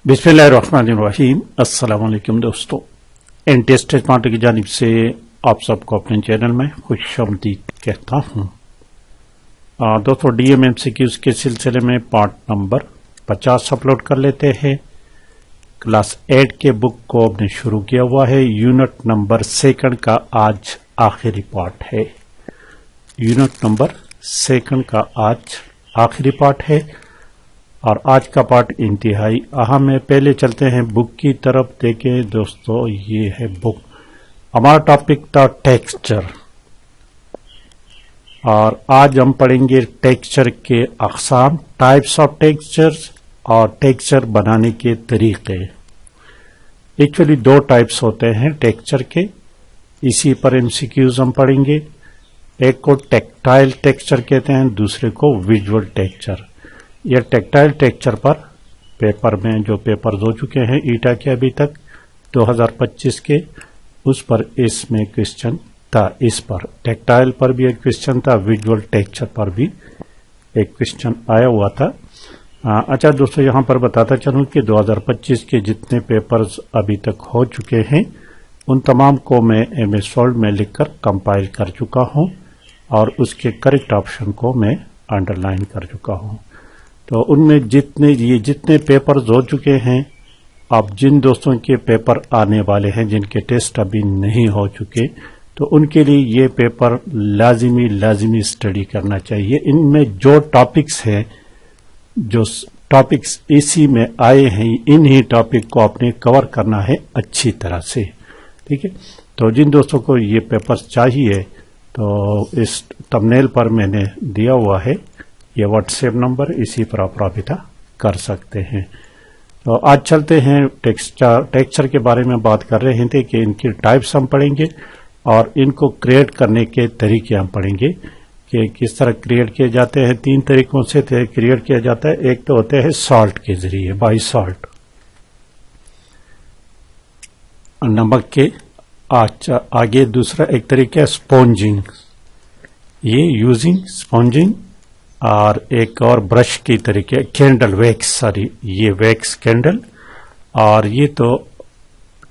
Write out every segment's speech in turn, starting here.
बिस्मिल्लाहिर्रहमानिर्रहीम। अस्सलाम वालेकुम दोस्तों, एनटीएस स्मार्ट की जानिब से आप सबको अपने चैनल में खुशामदीद कहता हूँ। दोस्तों, डीएमएमसीक्यूज के सिलसिले में पार्ट नंबर 50 अपलोड कर लेते हैं। क्लास 8 के बुक को हमने शुरू किया हुआ है। यूनिट नंबर 2 का आज आखिरी पार्ट है। यूनिट नंबर 2 का आज आखिरी पार्ट है और आज का पार्ट इंतहाई अहम है। पहले चलते हैं बुक की तरफ। देखें दोस्तों, ये है बुक। हमारा टॉपिक था टेक्सचर और आज हम पढ़ेंगे टेक्सचर के अक़साम, टाइप्स ऑफ टेक्सचर्स और टेक्सचर बनाने के तरीके। एक्चुअली 2 टाइप्स होते हैं टेक्सचर के, इसी पर एमसीक्यूज हम पढ़ेंगे। एक को टेक्टाइल टेक्सचर कहते हैं, दूसरे को विजुअल टेक्सचर। यह टेक्टाइल टेक्सचर पर पेपर में जो पेपर्स हो चुके हैं ईटा के अभी तक 2025 के, उस पर इसमें क्वेश्चन था। इस पर टेक्टाइल पर भी एक क्वेश्चन था, विजुअल टेक्सचर पर भी एक क्वेश्चन आया हुआ था। अच्छा दोस्तों, यहाँ पर बताता चलूँ कि 2025 के जितने पेपर्स अभी तक हो चुके हैं उन तमाम को मैं MS Word में लिखकर कंपाइल कर चुका हूँ और उसके करेक्ट ऑप्शन को मैं अंडरलाइन कर चुका हूँ। तो उनमें जितने पेपर्स हो चुके हैं, अब जिन दोस्तों के पेपर आने वाले हैं जिनके टेस्ट अभी नहीं हो चुके, तो उनके लिए ये पेपर लाजिमी स्टडी करना चाहिए। इनमें जो टॉपिक्स हैं, जो टॉपिक्स इसी में आए हैं, इन्हीं टॉपिक को आपने कवर करना है अच्छी तरह से, ठीक है। तो जिन दोस्तों को ये पेपर्स चाहिए तो इस थंबनेल पर मैंने दिया हुआ है ये व्हाट्सएप नंबर, इसी पर आप राबिता कर सकते हैं। तो आज चलते हैं टेक्सचर के बारे में बात कर रहे थे कि इनकी टाइप्स हम पढ़ेंगे और इनको क्रिएट करने के तरीके हम पढ़ेंगे कि किस तरह क्रिएट किए जाते हैं। 3 तरीकों से क्रिएट किया जाता है। एक तो होते हैं सॉल्ट के जरिए, बाई सॉल्ट, नमक के। आगे दूसरा एक तरीका है स्पॉन्जिंग, ये यूजिंग स्पॉन्जिंग। और एक और ब्रश की तरीके कैंडल वैक्स, ये वैक्स कैंडल। और ये तो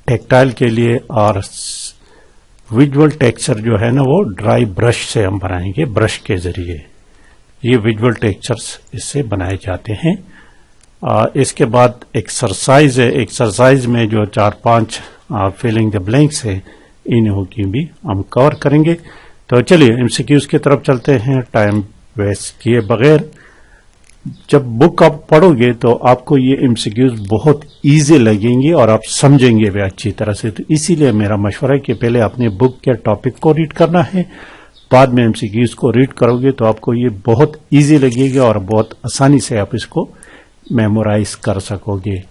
टेक्टाइल के लिए। और विजुअल टेक्सचर जो है ना, वो ड्राई ब्रश से हम बनाएंगे, ब्रश के जरिए। ये विजुअल टेक्सचर्स इससे बनाए जाते हैं। इसके बाद एक्सरसाइज है। एक्सरसाइज में जो 4-5 फिलिंग द ब्लैंक्स है, इन्हों की भी हम कवर करेंगे। तो चलिए एमसीक्यूज की तरफ चलते हैं टाइम वेस्ट किए बगैर। जब बुक आप पढ़ोगे तो आपको ये एमसीक्यूज बहुत इजी लगेंगे और आप समझेंगे भी अच्छी तरह से। तो इसीलिए मेरा मशवरा है कि पहले अपने बुक के टॉपिक को रीड करना है, बाद में एमसीक्यूज को रीड करोगे तो आपको ये बहुत इजी लगेगा और बहुत आसानी से आप इसको मेमोराइज कर सकोगे।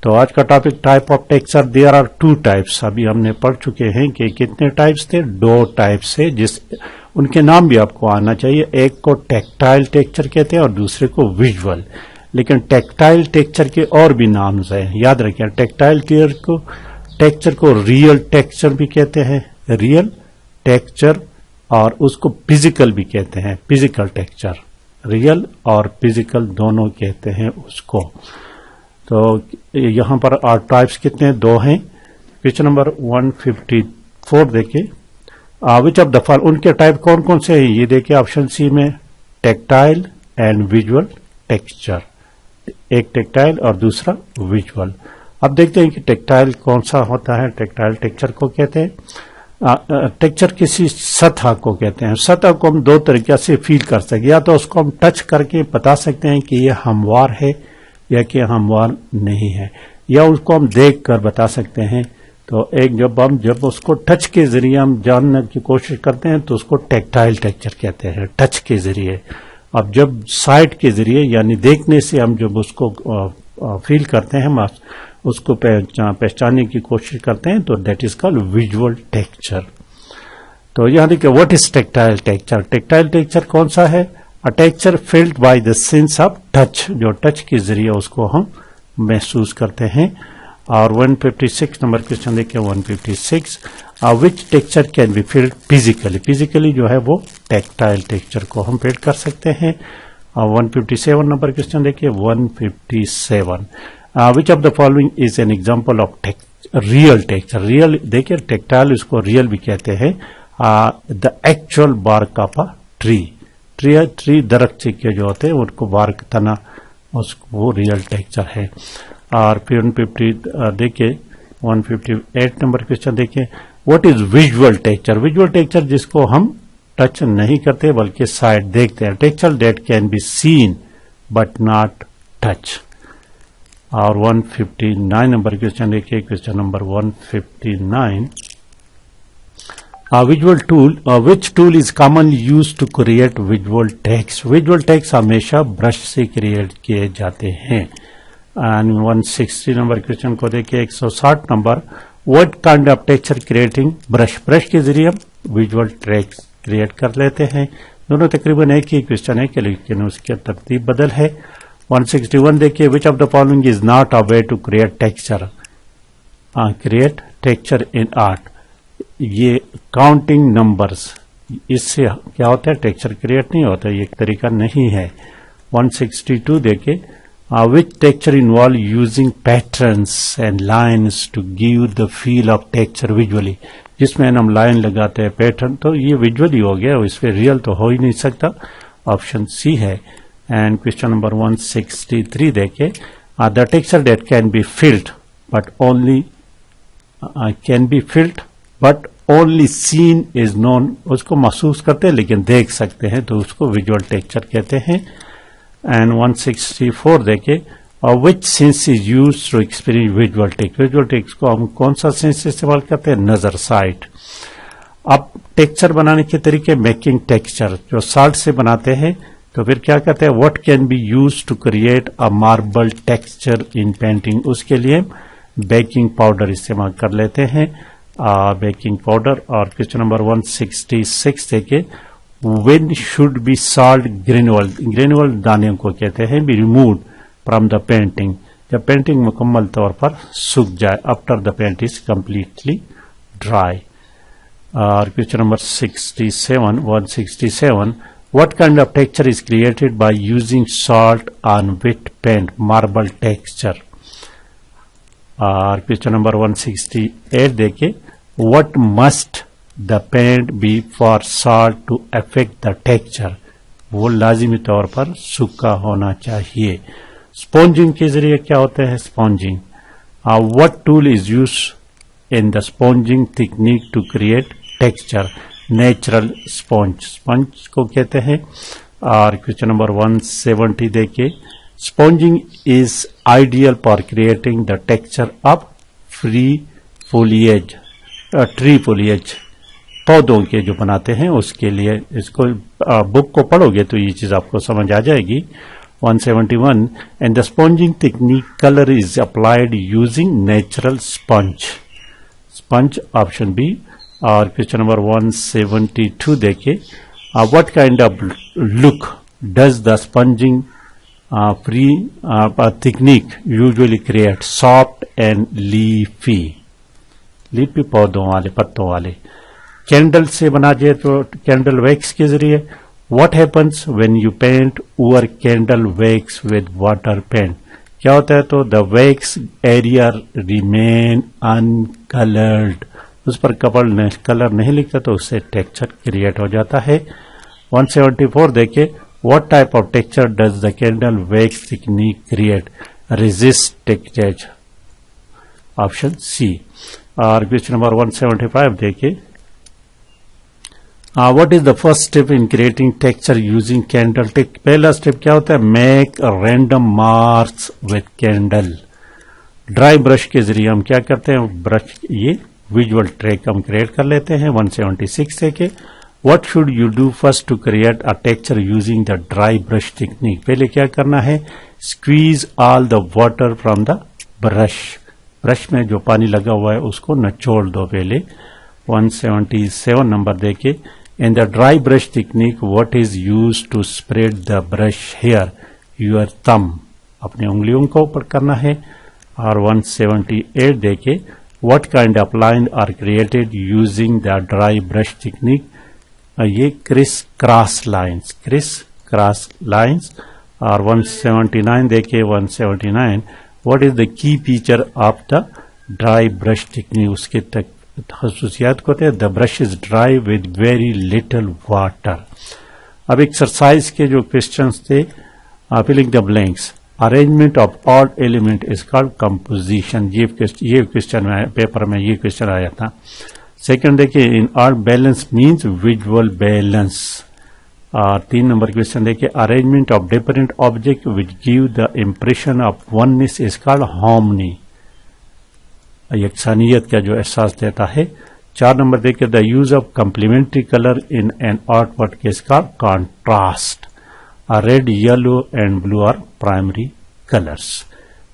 तो आज का topic type of texture. There are 2 types. अभी हमने पढ़ चुके हैं कि कितने टाइप्स थे, 2 टाइप्स है, जिस उनके नाम भी आपको आना चाहिए। एक को टेक्टाइल टेक्सचर कहते हैं और दूसरे को विजुअल। लेकिन टेक्टाइल टेक्सचर के और भी नाम हैं, याद रखें। टेक्टाइल टेक्सचर को रियल टेक्सचर भी कहते हैं, रियल टेक्सचर, और उसको फिजिकल भी कहते हैं, फिजिकल टेक्सचर। रियल और फिजिकल दोनों कहते हैं उसको। तो यहां पर टाइप्स कितने, 2 हैं। क्वेश्चन नंबर 154 देखिए। विच ऑफ द फॉल, उनके टाइप कौन कौन से हैं ये देखिए ऑप्शन सी में, टेक्टाइल एंड विजुअल टेक्सचर। एक टेक्टाइल और दूसरा विजुअल। अब देखते हैं कि टेक्टाइल कौन सा होता है। टेक्टाइल टेक्सचर को कहते हैं, टेक्सचर किसी सतह को कहते हैं। सतह को हम 2 तरीके से फील कर सकते हैं। या तो उसको हम टच करके बता सकते हैं कि यह हमवार है या कि हमवार नहीं है, या उसको हम देख कर बता सकते हैं। तो एक जब उसको टच के जरिए हम जानने की कोशिश करते हैं तो उसको टेक्टाइल टेक्सचर कहते हैं, टच के जरिए। अब जब साइट के जरिए यानी देखने से हम जब उसको फील करते हैं, हम उसको पहचानने की कोशिश करते हैं, तो that is called visual texture. तो यहां देखिए, what is tactile texture. Tactile texture कौन सा है? A texture felt by the sense of touch, जो टच के जरिए उसको हम महसूस करते हैं। और 156 नंबर क्वेश्चन देखिए, 156, which texture can be felt physically. Physically जो है वो टेक्टाइल टेक्सचर को हम फील्ड कर सकते हैं। 157 नंबर क्वेश्चन देखिए, 157, which of the following is an example of real texture. Real देखिए टेक्टाइल उसको रियल भी कहते हैं। The actual bark of a tree दरख्त के जो होते हैं उनको बार्क तना उसको वो रियल टेक्सचर है। और फिर 150 देखिए 158 नंबर क्वेश्चन देखिए, what is visual texture. Visual texture जिसको हम टच नहीं करते बल्कि साइड देखते हैं। Texture that can be seen but not touch. और 159 नंबर क्वेश्चन देखिए, question number 159, visual tool, which tool is commonly use to create visual text. Visual text हमेशा ब्रश से क्रिएट किए जाते हैं। एंड 160 नंबर क्वेश्चन को देखिए, 160 number, what kind of texture creating brush. Brush के जरिए हम विजुअल टेक्स्ट क्रिएट कर लेते हैं। दोनों तकरीबन एक ही क्वेश्चन है कि लेकिन उसकी तरतीब बदल है। 161 देखिए, which of the following is not a way to create texture. Create texture in art. ये काउंटिंग नंबर्स, इससे क्या होता है टेक्सचर क्रिएट नहीं होता, ये एक तरीका नहीं है। 162 देखिए, which texture involve using patterns and lines to give the feel of texture visually. जिसमें हम लाइन लगाते हैं पैटर्न, तो ये विजुअली हो गया, इस पे रियल तो हो ही नहीं सकता। ऑप्शन सी है। एंड क्वेश्चन नंबर 163 देखिए, the texture that can be filled but only but only seen is known. उसको महसूस करते हैं लेकिन देख सकते हैं, तो उसको विजुअल टेक्सचर कहते हैं। एंड 164 देखिए, which sense is use to experience visual text. Visual text को हम कौन सा सेंस इस्तेमाल करते हैं, नजर, साइट। अब टेक्सचर बनाने के तरीके, मेकिंग टेक्सचर, जो साल्ट से बनाते हैं, तो फिर क्या कहते हैं, what can be use to create a marble texture in painting. उसके लिए बेकिंग पाउडर इस्तेमाल कर लेते हैं, बेकिंग पाउडर। और क्वेश्चन नंबर 166 देखिए, when should be salt granule. Granule दाने को कहते हैं, be removed from the painting, जब पेंटिंग मुकम्मल तौर पर सूख जाए, after the paint is completely dry. और question number 167, what kind of texture is created by using salt on wet paint, marble texture. और क्वेश्चन नंबर 168 देखिए, what must the paint be for salt to affect the texture. वो लाजिमी तौर पर सूखा होना चाहिए। स्पॉन्जिंग के जरिए क्या होता है, sponging. What tool is use in the sponging technique to create texture, natural sponge, sponge को कहते हैं। और क्वेश्चन नंबर 170 देखिए, sponging is ideal for creating the texture of free foliage, tree foliage, पौधों के जो बनाते हैं उसके लिए। इसको बुक को पढ़ोगे तो ये चीज आपको समझ आ जाएगी। 171, and the sponging technique colour is applied using natural sponge, sponge, option B. और क्वेश्चन नंबर 172 देखिए, what kind of look does the sponging free technique usually create, soft and leafy, leafy पौधों वाले, पत्तों वाले। कैंडल से बना जाए तो कैंडल वैक्स के जरिए। What happens when you paint over candle wax with water paint. क्या होता है, तो the wax area remain uncoloured, उस पर कलर नहीं लिखता तो उससे टेक्सचर क्रिएट हो जाता है। 174 देखिए, what type of texture does the candle wax technique create, resist texture, option C. और क्वेश्चन नंबर 175 देखिए, what is the first step in creating texture using candle. पहला स्टेप क्या होता है, make random marks with candle. Dry brush के जरिए हम क्या करते हैं, ब्रश, ये विजुअल ट्रैक हम क्रिएट कर लेते हैं। 176 देखिए, what should you do first to create a texture using the dry brush technique. पहले क्या करना है, squeeze all the water from the brush, brush में जो पानी लगा हुआ है उसको निचोड़ दो पहले। 177 नंबर देखिए, in the dry brush technique what is use to spread the brush hair, your thumb, अपनी उंगलियों को ऊपर करना है। और 178 देखिए, what kind of line are created using the dry brush technique, ये क्रिस क्रॉस लाइन्स। और 179 देखिए, 179, what is the key feature of the dry brush technique, उसके तक खसूसियात को होते हैं। The brush is dry with very little water. अब एक्सरसाइज के जो क्वेश्चंस थे, filling the blanks, arrangement of odd element is called composition. ये क्वेश्चन में पेपर में ये क्वेश्चन आया था। सेकंड देखिए, in odd balance means visual balance. और 3 नंबर क्वेश्चन देखिए, arrangement of different object which give the impression of oneness is called harmony. यकसानियत का जो एहसास देता है। 4 नंबर देखिए, the use of complementary colour in an artwork case का contrast. Red, yellow and blue are primary colours.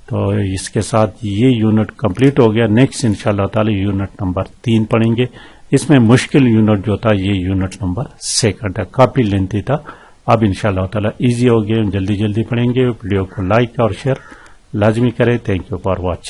तो इसके साथ ये यूनिट कंप्लीट हो गया। नेक्स्ट इंशाल्लाह ताला यूनिट नंबर 3 पढ़ेंगे। इसमें मुश्किल यूनिट जो था ये यूनिट नंबर 2 है, काफी लेंथी था। अब इंशाल्लाह ताला इजी हो गया, जल्दी जल्दी पढ़ेंगे। वीडियो को लाइक और शेयर लाजमी करें। Thank you for watching.